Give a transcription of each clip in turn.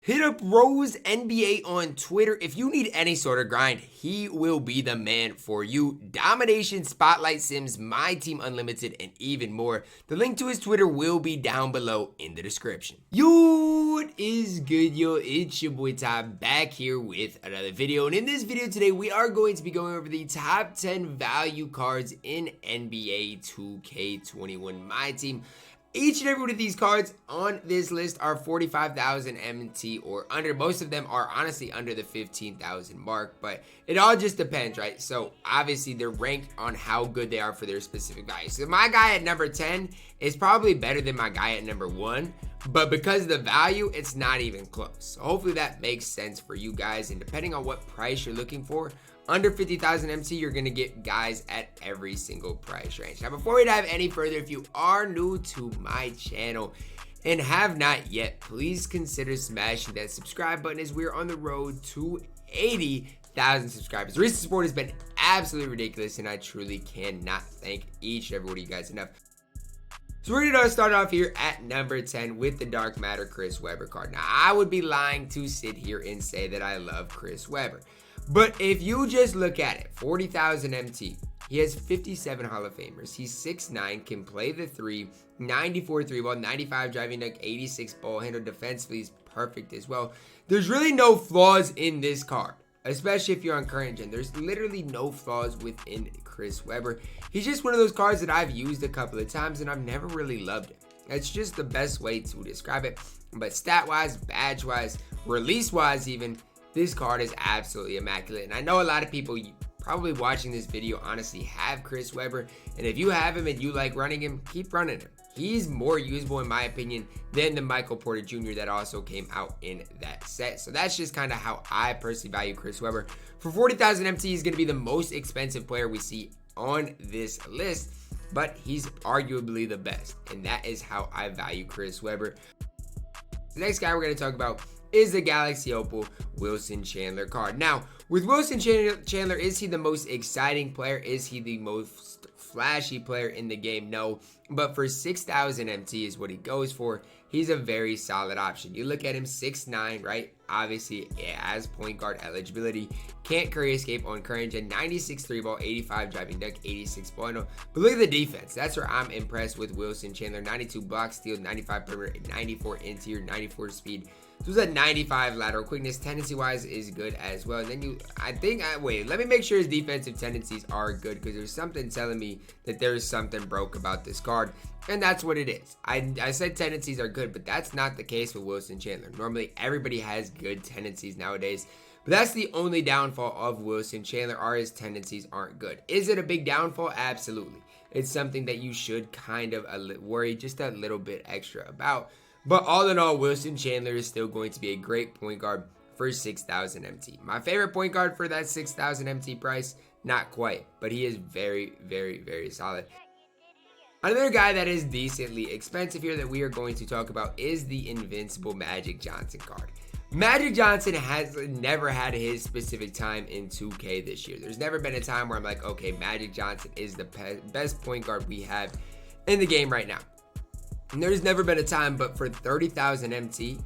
Hit up Rose NBA on Twitter. If you need any sort of grind, he will be the man for you. Domination, Spotlight Sims, MyTEAM Unlimited, and even more. The link to his Twitter will be down below in the description. Yo, what is good, yo? It's your boy Ty back here with another video. And in this video today, we are going to be going over the top 10 value cards in NBA 2K21 MyTEAM. Each and every one of these cards on this list are 45,000 MT or under. Most of them are honestly under the 15,000 mark, but it all just depends, right? So obviously they're ranked on how good they are for their specific value. So my guy at number 10 is probably better than my guy at number 1, but because of the value, it's not even close. So hopefully that makes sense for you guys, and depending on what price you're looking for, under 50,000 MT, you're going to get guys at every single price range. Now, before we dive any further, if you are new to my channel and have not yet, please consider smashing that subscribe button as we're on the road to 80,000 subscribers. The recent support has been absolutely ridiculous, and I truly cannot thank each and every one of you guys enough. So we're going to start off here at number 10 with the Dark Matter Khris Webber card. Now, I would be lying to sit here and say that I love Khris Webber. But if you just look at it, 40,000 MT, he has 57 Hall of Famers. He's 6'9", can play the 3, 94 3-ball, 95 driving dunk, 86 ball handle. Defensively, he's perfect as well. There's really no flaws in this card, especially if you're on current gen. There's literally no flaws within Khris Webber. He's just one of those cards that I've used a couple of times and I've never really loved it. That's just the best way to describe it. But stat-wise, badge-wise, release-wise even, this card is absolutely immaculate. And I know a lot of people probably watching this video honestly have Khris Webber. And if you have him and you like running him, keep running him. He's more usable in my opinion than the Michael Porter Jr. that also came out in that set. So that's just kind of how I personally value Khris Webber. For 40,000 MT, he's going to be the most expensive player we see on this list, but he's arguably the best. And that is how I value Khris Webber. The next guy we're going to talk about is the Galaxy Opal Wilson Chandler card. Now, with Wilson Chandler, is he the most exciting player? Is he the most flashy player in the game? No, but for 6,000 MT is what he goes for. He's a very solid option. You look at him, 6'9", right? Obviously, as point guard eligibility. Can't curry escape on current gen. 96 3-ball, 85 driving dunk, 86 ball handle. But look at the defense. That's where I'm impressed with Wilson Chandler. 92 block steal, 95 perimeter, 94 interior, 94 speed. So it's a 95 lateral quickness. Tendency-wise is good as well. And then wait, let me make sure his defensive tendencies are good, because there's something telling me that there's something broke about this card. And that's what it is. I said tendencies are good, but that's not the case with Wilson Chandler. Normally, everybody has good tendencies nowadays. But that's the only downfall of Wilson Chandler, are his tendencies aren't good. Is it a big downfall? Absolutely. It's something that you should kind of worry just a little bit extra about. But all in all, Wilson Chandler is still going to be a great point guard for 6,000 MT. My favorite point guard for that 6,000 MT price? Not quite, but he is very, very, very solid. Another guy that is decently expensive here that we are going to talk about is the Invincible Magic Johnson card. Magic Johnson has never had his specific time in 2K this year. There's never been a time where I'm like, okay, Magic Johnson is the best point guard we have in the game right now. And there's never been a time, but for 30,000 MT,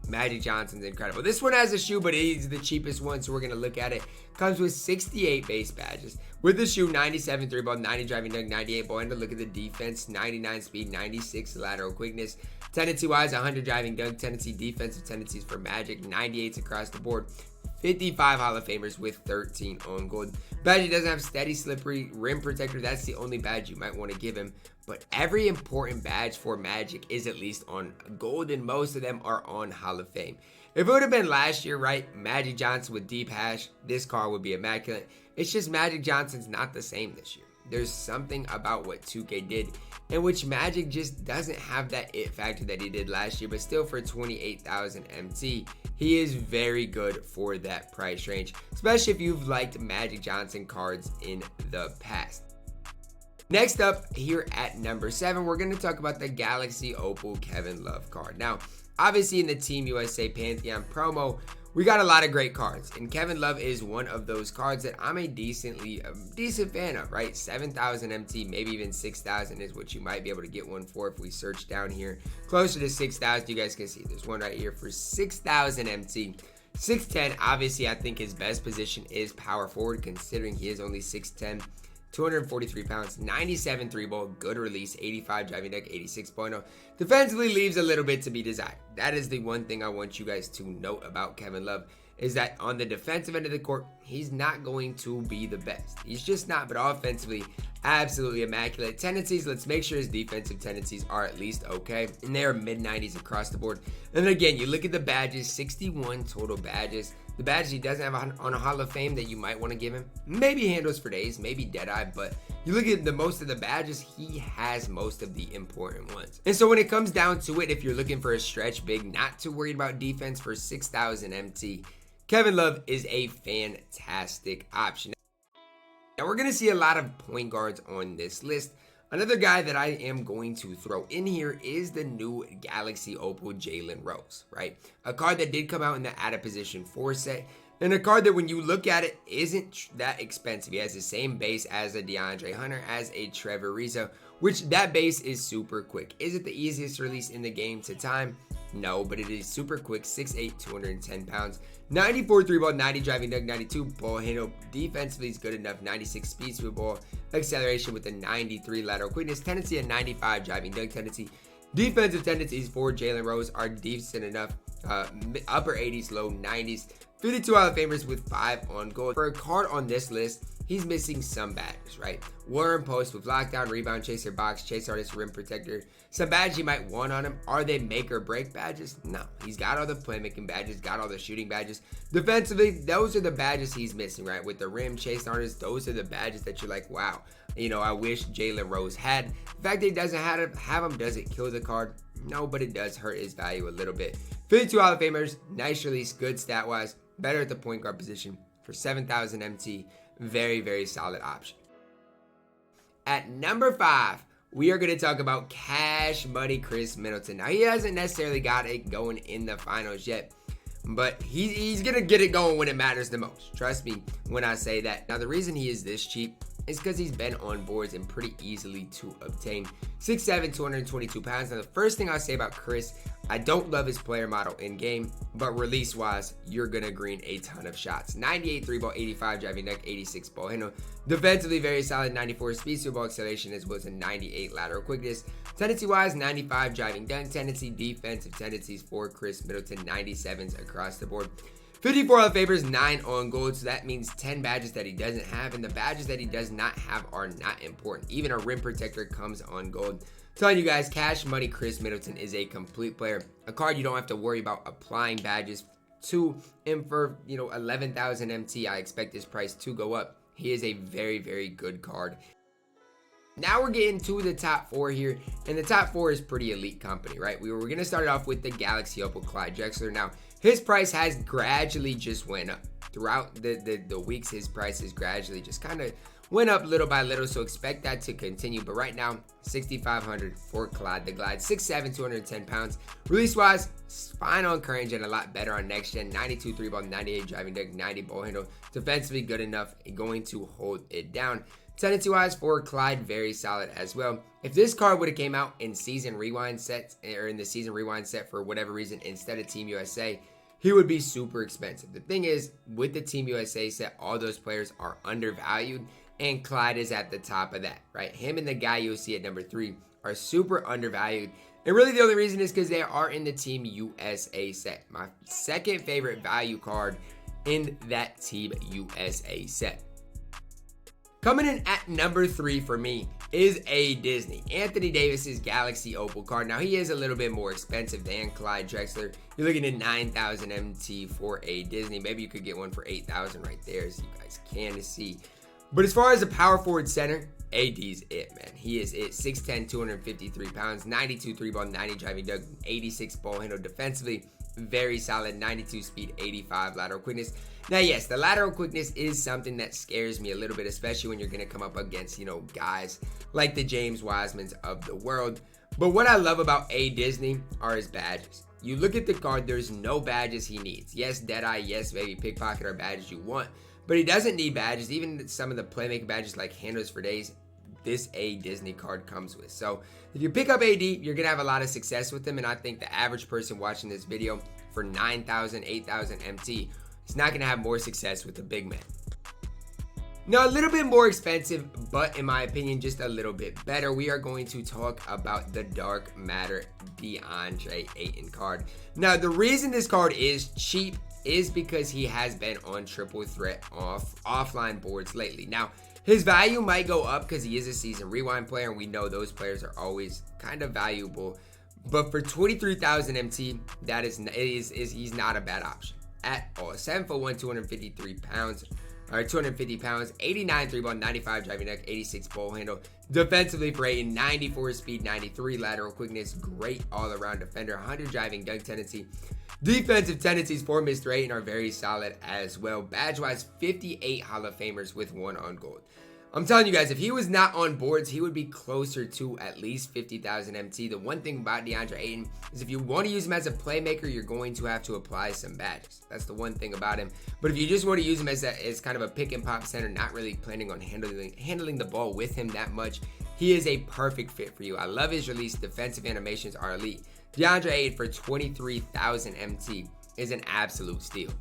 Magic Johnson's incredible. This one has a shoe, but he's the cheapest one, so we're going to look at it. Comes with 68 base badges. With the shoe, 97 3-ball, 90 driving dunk, 98 ball handle. Look at the defense, 99 speed, 96 lateral quickness. Tendency-wise, 100 driving dunk. Tendency, defensive tendencies for Magic, 98s across the board. 55 Hall of Famers with 13 on gold. Badge doesn't have steady, slippery rim protector. That's the only badge you might want to give him. But every important badge for Magic is at least on gold, and most of them are on Hall of Fame. If it would have been last year, right, Magic Johnson with deep hash, this card would be immaculate. It's just Magic Johnson's not the same this year. There's something about what 2K did in which Magic just doesn't have that it factor that he did last year, but still for 28,000 MT, he is very good for that price range, especially if you've liked Magic Johnson cards in the past. Next up here at number 7, we're going to talk about the Galaxy Opal Kevin Love card. Now, Obviously in the Team USA Pantheon promo, we got a lot of great cards, and Kevin Love is one of those cards that I'm a decent fan of, right? 7,000 MT, maybe even 6,000 is what you might be able to get one for if we search down here. Closer to 6,000, you guys can see there's one right here for 6,000 MT. 6'10", obviously I think his best position is power forward, considering he is only 6'10", 243 pounds, 97 3-ball, good release, 85 driving deck, 86.0. Defensively leaves a little bit to be desired. That is the one thing I want you guys to note about Kevin Love, is that on the defensive end of the court, he's not going to be the best. He's just not, but offensively, absolutely immaculate. Tendencies, let's make sure his defensive tendencies are at least okay, and they are mid-90s across the board. And then again, you look at the badges, 61 total badges. The badges he doesn't have on a Hall of Fame that you might want to give him, maybe handles for days, maybe Deadeye, but you look at the most of the badges, he has most of the important ones. And so when it comes down to it, if you're looking for a stretch big, not too worried about defense for 6,000 MT, Kevin Love is a fantastic option. Now we're going to see a lot of point guards on this list. Another guy that I am going to throw in here is the new Galaxy Opal Jalen Rose, right? A card that did come out in the Out of Position 4 set, and a card that when you look at it isn't that expensive. He has the same base as a DeAndre Hunter, as a Trevor Ariza, which that base is super quick. Is it the easiest release in the game to time? No, but it is super quick. 6'8", 210 pounds, 94 3-ball, 90 driving deck, 92 ball handle. Defensively is good enough. 96 speed to ball, acceleration with a 93 lateral quickness, tendency at 95 driving deck tendency. Defensive tendencies for Jalen Rose are decent enough. Upper 80s, low 90s. 52 Hall of Famers with 5 on gold. For a card on this list, he's missing some badges, right? Warren Post with lockdown, rebound chaser, box, chase artist, rim protector. Some badges you might want on him. Are they make or break badges? No. He's got all the playmaking badges, got all the shooting badges. Defensively, those are the badges he's missing, right? With the rim, chase artist, those are the badges that you're like, wow, you know, I wish Jalen Rose had. The fact that he doesn't have them, does it kill the card? No, but it does hurt his value a little bit. 52 Hall of Famers, nice release, good stat-wise, better at the point guard position for 7,000 MT. Very, very solid option. At number 5, we are going to talk about Cash Money Khris Middleton. Now, he hasn't necessarily got it going in the finals yet, but he's going to get it going when it matters the most. Trust me when I say that. Now, the reason he is this cheap is because he's been on boards and pretty easily to obtain. 6'7", 222 pounds. Now, the first thing I'll say about Khris, I don't love his player model in game, but release wise, you're gonna green a ton of shots. 98 3-ball, 85 driving deck, 86 ball handle. Defensively, very solid. 94 speed to ball acceleration, as well as a 98 lateral quickness. Tendency wise, 95 driving dunk tendency. Defensive tendencies for Khris Middleton, 97s across the board. 54 on favors, 9 on gold, so that means 10 badges that he doesn't have, and the badges that he does not have are not important. Even a rim protector comes on gold. Telling you guys, Cash Money Khris Middleton is a complete player, a card you don't have to worry about applying badges to. And for 11,000 MT, I expect this price to go up. He is a very, very good card. Now we're getting to the top 4 here, and the top 4 is pretty elite company, right? We're going to start it off with the Galaxy Opal Clyde Drexler. Now, his price has gradually just went up. Throughout the weeks, his price has gradually just kind of went up little by little, so expect that to continue. But right now, 6,500 for Clyde the Glide. 6'7", 210 pounds. Release-wise, fine on current gen, a lot better on next gen. 92 3-ball, 98 driving deck, 90 ball handle. Defensively good enough, going to hold it down. Tendency-wise for Clyde, very solid as well. If this card would have came out in Season Rewind sets, or in the Season Rewind set for whatever reason instead of Team USA, he would be super expensive. The thing is, with the Team USA set, all those players are undervalued, and Clyde is at the top of that, right? Him and the guy you'll see at number 3 are super undervalued. And really the only reason is because they are in the Team USA set. My second favorite value card in that Team USA set. Coming in at number 3 for me is a Disney. Anthony Davis's Galaxy Opal card. Now, he is a little bit more expensive than Clyde Drexler. You're looking at 9,000 MT for a Disney. Maybe you could get one for 8,000 right there, as you guys can see. But as far as a power forward center, AD's it, man. He is it. 6'10", 253 pounds, 92 3-ball, 90 driving dunk, 86 ball handle. Defensively, very solid. 92 speed, 85 lateral quickness. Now, yes, the lateral quickness is something that scares me a little bit, especially when you're going to come up against, guys like the James Wisemans of the world. But what I love about A Disney are his badges. You look at the card, there's no badges he needs. Yes, Deadeye, yes, maybe Pickpocket are badges you want, but he doesn't need badges. Even some of the playmaking badges like Handles for Days, this A Disney card comes with. So if you pick up AD, you're going to have a lot of success with him, and I think the average person watching this video for 9,000, 8,000 MT is not going to have more success with the big man. Now, a little bit more expensive, but in my opinion, just a little bit better. We are going to talk about the Dark Matter Deandre Ayton card. Now, the reason this card is cheap is because he has been on triple threat offline boards lately. Now, his value might go up because he is a season rewind player, and we know those players are always kind of valuable. But for 23,000 MT, he's not a bad option at all. 7'1", 253 pounds. 250 pounds, 89 3-ball, 95 driving deck, 86 ball handle. Defensively for Ayton, 94 speed, 93 lateral quickness, great all-around defender, 100 driving dunk tendency. Defensive tendencies for Mr. Ayton are very solid as well. Badge-wise, 58 Hall of Famers with 1 on gold. I'm telling you guys, if he was not on boards, he would be closer to at least 50,000 MT. The one thing about Deandre Ayton is if you want to use him as a playmaker, you're going to have to apply some badges. That's the one thing about him. But if you just want to use him as kind of a pick and pop center, not really planning on handling the ball with him that much, he is a perfect fit for you. I love his release. Defensive animations are elite. Deandre Ayton for 23,000 MT is an absolute steal.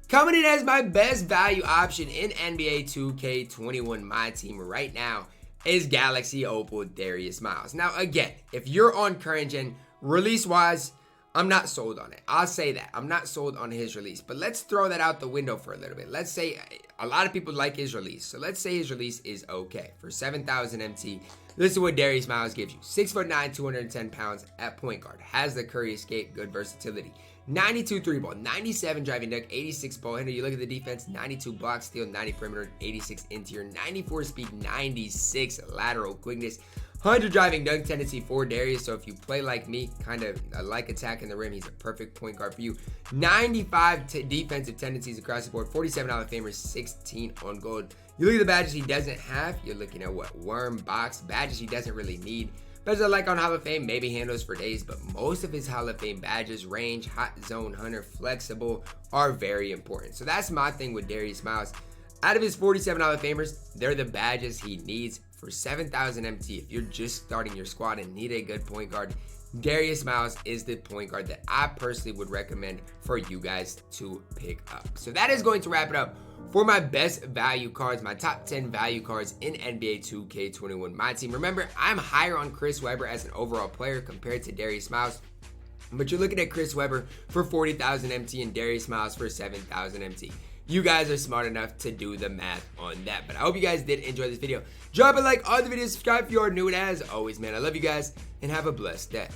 Coming in as my best value option in NBA 2K21 MyTEAM right now is Galaxy Opal Darius Miles. Now again, if you're on current gen, release-wise, I'm not sold on it. I'll say that. I'm not sold on his release. But let's throw that out the window for a little bit. Let's say a lot of people like his release. So let's say his release is okay. For 7,000 MT, this is what Darius Miles gives you. 6'9", 210 pounds at point guard. Has the Curry escape, good versatility. 92 3-ball, 97 driving deck, 86 ball handle. You look at the defense, 92 block steal, 90 perimeter, 86 interior, 94 speed, 96 lateral quickness, 100 driving dunk tendency for Darius. So if you play like me, kind of like attacking the rim, he's a perfect point guard for you. 95 defensive tendencies across the board, 47 Hall of Famers, 16 on gold. You look at the badges he doesn't have, you're looking at what? Worm, box, badges he doesn't really need. Badges I like on Hall of Fame, maybe Handles for Days, but most of his Hall of Fame badges, range, hot zone, hunter, flexible, are very important. So that's my thing with Darius Miles. Out of his 47 Hall of Famers, they're the badges he needs. For 7,000 MT, if you're just starting your squad and need a good point guard, Darius Miles is the point guard that I personally would recommend for you guys to pick up. So that is going to wrap it up for my best value cards, my top 10 value cards in NBA 2K21 MyTEAM. Remember, I'm higher on Chris Webber as an overall player compared to Darius Miles, but you're looking at Chris Webber for 40,000 MT and Darius Miles for 7,000 MT. You guys are smart enough to do the math on that. But I hope you guys did enjoy this video. Drop a like on the video, subscribe if you are new, and as always, man, I love you guys, and have a blessed day.